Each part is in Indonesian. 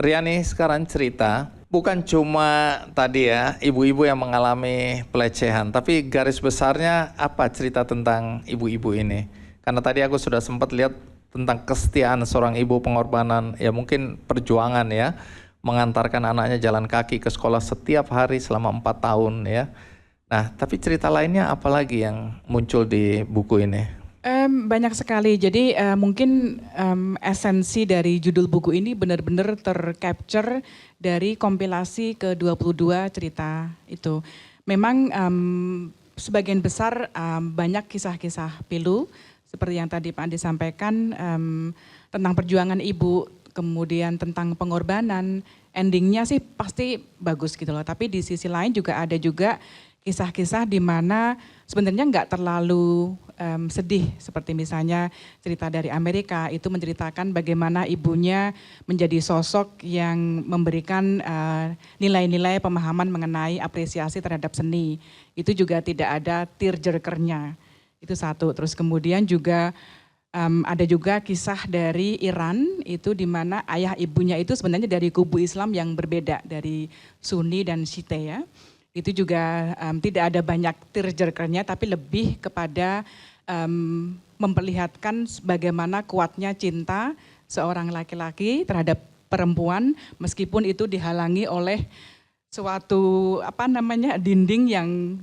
Riani sekarang cerita, bukan cuma tadi ya ibu-ibu yang mengalami pelecehan, tapi garis besarnya apa cerita tentang ibu-ibu ini? Karena tadi aku sudah sempat lihat tentang kesetiaan seorang ibu, pengorbanan, ya mungkin perjuangan ya, mengantarkan anaknya jalan kaki ke sekolah setiap hari selama 4 tahun ya. Nah, tapi cerita lainnya apa lagi yang muncul di buku ini? Banyak sekali. Jadi mungkin esensi dari judul buku ini benar-benar tercapture dari kompilasi ke-22 cerita itu. Memang sebagian besar banyak kisah-kisah pilu seperti yang tadi Pak Andi sampaikan tentang perjuangan ibu, kemudian tentang pengorbanan. Endingnya sih pasti bagus gitu loh. Tapi di sisi lain juga ada juga kisah-kisah di mana sebenarnya nggak terlalu sedih, seperti misalnya cerita dari Amerika itu menceritakan bagaimana ibunya menjadi sosok yang memberikan nilai-nilai pemahaman mengenai apresiasi terhadap seni. Itu juga tidak ada tearjerkernya, itu satu. Terus kemudian juga ada juga kisah dari Iran itu di mana ayah ibunya itu sebenarnya dari kubu Islam yang berbeda, dari Sunni dan Syiite ya. Itu juga tidak ada banyak tearjerkernya, tapi lebih kepada memperlihatkan bagaimana kuatnya cinta seorang laki-laki terhadap perempuan meskipun itu dihalangi oleh suatu dinding yang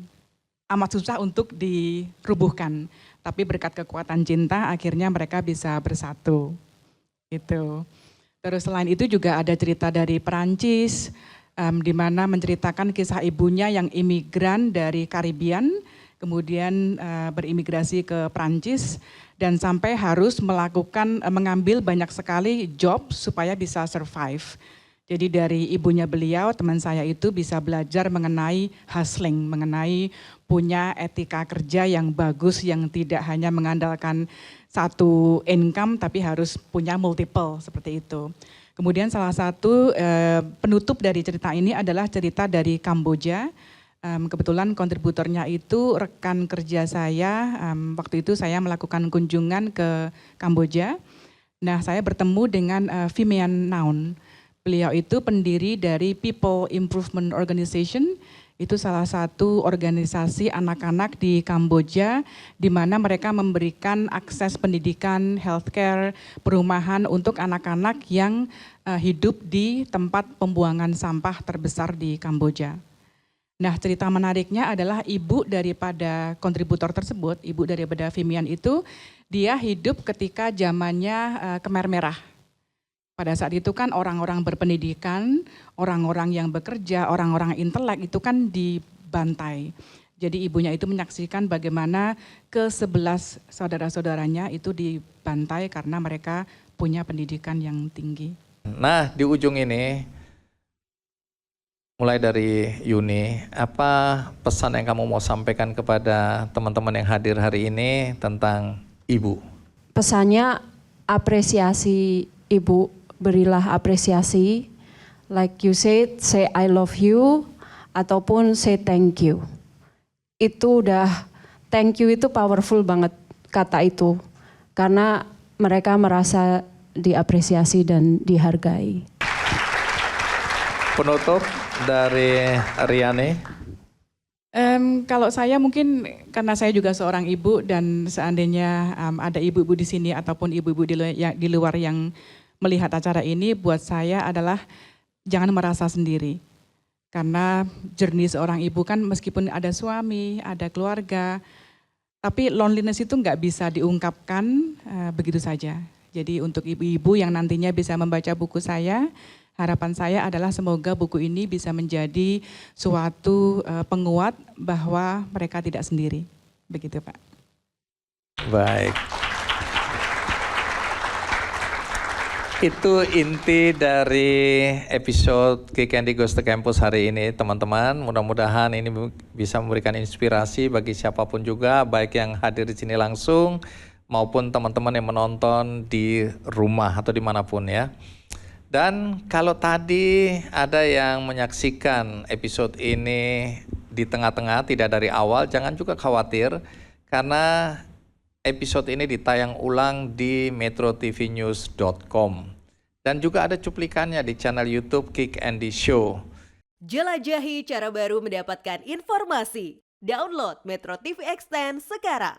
amat susah untuk dirubuhkan. Tapi berkat kekuatan cinta akhirnya mereka bisa bersatu. Gitu. Terus selain itu juga ada cerita dari Perancis, di mana menceritakan kisah ibunya yang imigran dari Karibian, kemudian berimigrasi ke Prancis dan sampai harus mengambil banyak sekali job supaya bisa survive. Jadi dari ibunya beliau, teman saya itu bisa belajar mengenai hustling, mengenai punya etika kerja yang bagus, yang tidak hanya mengandalkan satu income tapi harus punya multiple seperti itu. Kemudian salah satu penutup dari cerita ini adalah cerita dari Kamboja. Kebetulan kontributornya itu rekan kerja saya, waktu itu saya melakukan kunjungan ke Kamboja. Nah, saya bertemu dengan Phimian Naun. Beliau itu pendiri dari People Improvement Organization, itu salah satu organisasi anak-anak di Kamboja di mana mereka memberikan akses pendidikan, healthcare, perumahan untuk anak-anak yang hidup di tempat pembuangan sampah terbesar di Kamboja. Nah, cerita menariknya adalah ibu daripada kontributor tersebut, ibu daripada Phimian itu, dia hidup ketika zamannya Khmer Merah. Pada saat itu kan orang-orang berpendidikan, orang-orang yang bekerja, orang-orang intelek itu kan dibantai. Jadi ibunya itu menyaksikan bagaimana ke-11 saudara-saudaranya itu dibantai karena mereka punya pendidikan yang tinggi. Nah, di ujung ini, mulai dari Yuni, apa pesan yang kamu mau sampaikan kepada teman-teman yang hadir hari ini tentang ibu? Pesannya apresiasi ibu, berilah apresiasi, like you said, say I love you, ataupun say thank you. Itu udah, thank you itu powerful banget kata itu, karena mereka merasa diapresiasi dan dihargai. Penutup dari Riani? Kalau saya mungkin karena saya juga seorang ibu dan seandainya ada ibu-ibu di sini ataupun ibu-ibu di luar yang melihat acara ini, buat saya adalah jangan merasa sendiri. Karena journey seorang ibu kan meskipun ada suami, ada keluarga, tapi loneliness itu nggak bisa diungkapkan begitu saja. Jadi untuk ibu-ibu yang nantinya bisa membaca buku saya, harapan saya adalah semoga buku ini bisa menjadi suatu penguat bahwa mereka tidak sendiri. Begitu Pak. Baik. Itu inti dari episode Kick Andy Goes to Campus hari ini, teman-teman. Mudah-mudahan ini bisa memberikan inspirasi bagi siapapun juga, baik yang hadir di sini langsung maupun teman-teman yang menonton di rumah atau dimanapun ya. Dan kalau tadi ada yang menyaksikan episode ini di tengah-tengah, tidak dari awal, jangan juga khawatir karena episode ini ditayang ulang di metrotvnews.com. Dan juga ada cuplikannya di channel YouTube Kick Andy Show. Jelajahi cara baru mendapatkan informasi. Download Metro TV Extend sekarang.